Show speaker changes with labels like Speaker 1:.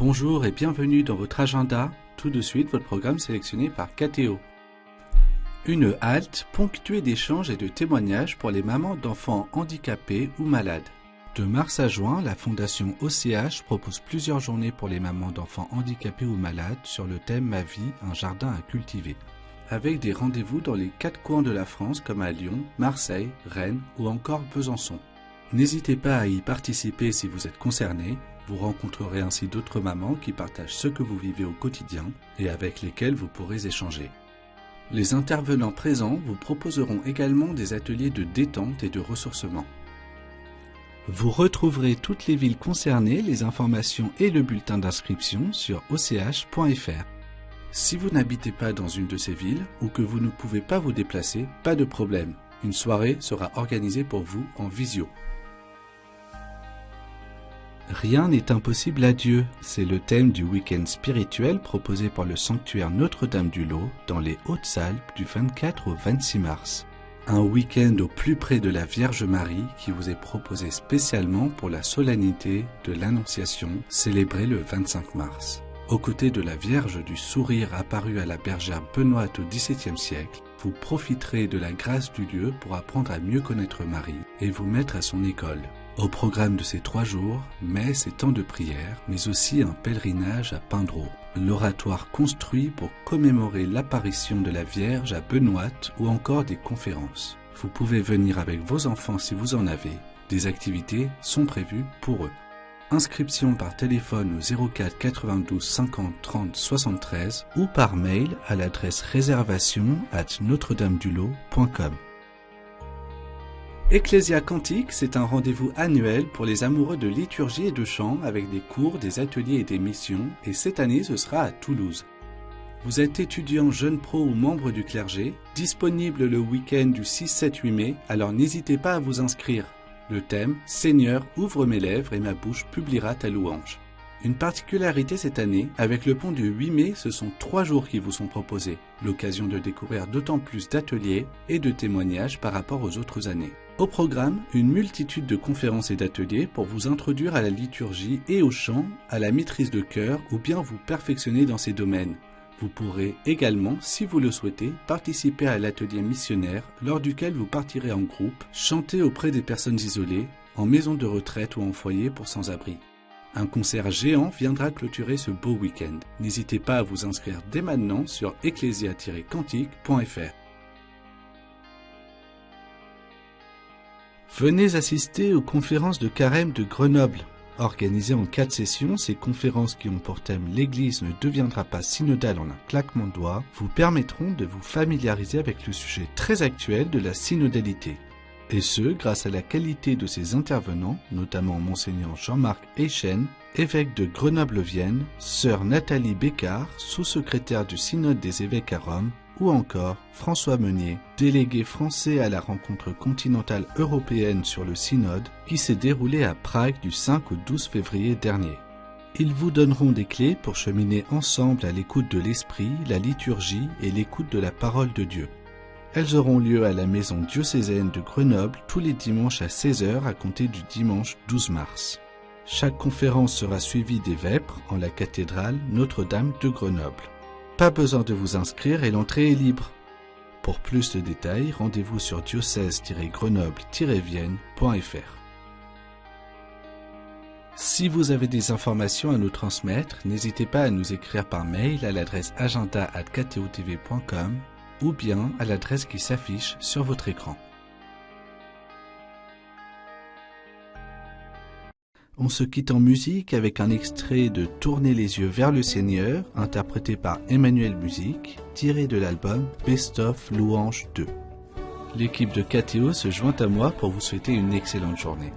Speaker 1: Bonjour et bienvenue dans votre agenda. Tout de suite, votre programme sélectionné par KTO. Une halte ponctuée d'échanges et de témoignages pour les mamans d'enfants handicapés ou malades. De mars à juin, la Fondation OCH propose plusieurs journées pour les mamans d'enfants handicapés ou malades sur le thème « Ma vie, un jardin à cultiver ». Avec des rendez-vous dans les 4 coins de la France comme à Lyon, Marseille, Rennes ou encore Besançon. N'hésitez pas à y participer si vous êtes concerné. Vous rencontrerez ainsi d'autres mamans qui partagent ce que vous vivez au quotidien et avec lesquelles vous pourrez échanger. Les intervenants présents vous proposeront également des ateliers de détente et de ressourcement. Vous retrouverez toutes les villes concernées, les informations et le bulletin d'inscription sur och.fr. Si vous n'habitez pas dans une de ces villes ou que vous ne pouvez pas vous déplacer, pas de problème. Une soirée sera organisée pour vous en visio. Rien n'est impossible à Dieu, c'est le thème du week-end spirituel proposé par le sanctuaire Notre-Dame-du-Lot dans les Hautes-Alpes du 24 au 26 mars. Un week-end au plus près de la Vierge Marie qui vous est proposé spécialement pour la solennité de l'Annonciation célébrée le 25 mars. Aux côtés de la Vierge du Sourire apparue à la bergère Benoîte au XVIIe siècle, vous profiterez de la grâce du lieu pour apprendre à mieux connaître Marie et vous mettre à son école. Au programme de ces 3 jours, messe et temps de prière, mais aussi un pèlerinage à Pindreau, l'oratoire construit pour commémorer l'apparition de la Vierge à Benoîte ou encore des conférences. Vous pouvez venir avec vos enfants si vous en avez. Des activités sont prévues pour eux. Inscription par téléphone au 04 92 50 30 73 ou par mail à l'adresse réservation@notredamedulot.com. Ecclésia Cantique, c'est un rendez-vous annuel pour les amoureux de liturgie et de chant avec des cours, des ateliers et des missions, et cette année ce sera à Toulouse. Vous êtes étudiant, jeune pro ou membre du clergé, disponible le week-end du 6, 7, 8 mai, alors n'hésitez pas à vous inscrire. Le thème « Seigneur, ouvre mes lèvres et ma bouche publiera ta louange ». Une particularité cette année, avec le pont du 8 mai, ce sont 3 jours qui vous sont proposés, l'occasion de découvrir d'autant plus d'ateliers et de témoignages par rapport aux autres années. Au programme, une multitude de conférences et d'ateliers pour vous introduire à la liturgie et au chant, à la maîtrise de chœur ou bien vous perfectionner dans ces domaines. Vous pourrez également, si vous le souhaitez, participer à l'atelier missionnaire lors duquel vous partirez en groupe, chanter auprès des personnes isolées, en maison de retraite ou en foyer pour sans-abri. Un concert géant viendra clôturer ce beau week-end. N'hésitez pas à vous inscrire dès maintenant sur ecclesia-cantique.fr. Venez assister aux conférences de Carême de Grenoble. Organisées en 4 sessions, ces conférences qui ont pour thème « L'Église ne deviendra pas synodale en un claquement de doigts » vous permettront de vous familiariser avec le sujet très actuel de la synodalité. Et ce, grâce à la qualité de ses intervenants, notamment Monseigneur Jean-Marc Eichen, évêque de Grenoble-Vienne, sœur Nathalie Bécard, sous-secrétaire du Synode des évêques à Rome, ou encore François Meunier, délégué français à la rencontre continentale européenne sur le Synode, qui s'est déroulée à Prague du 5 au 12 février dernier. Ils vous donneront des clés pour cheminer ensemble à l'écoute de l'Esprit, la liturgie et l'écoute de la parole de Dieu. Elles auront lieu à la maison diocésaine de Grenoble tous les dimanches à 16 h à compter du dimanche 12 mars. Chaque conférence sera suivie des vêpres en la cathédrale Notre-Dame de Grenoble. Pas besoin de vous inscrire et l'entrée est libre. Pour plus de détails, rendez-vous sur diocèse-grenoble-vienne.fr. Si vous avez des informations à nous transmettre, n'hésitez pas à nous écrire par mail à l'adresse agenda@ktotv.com ou bien à l'adresse qui s'affiche sur votre écran. On se quitte en musique avec un extrait de « Tourner les yeux vers le Seigneur » interprété par Emmanuel Musique, tiré de l'album Best of Louange 2. L'équipe de KTO se joint à moi pour vous souhaiter une excellente journée.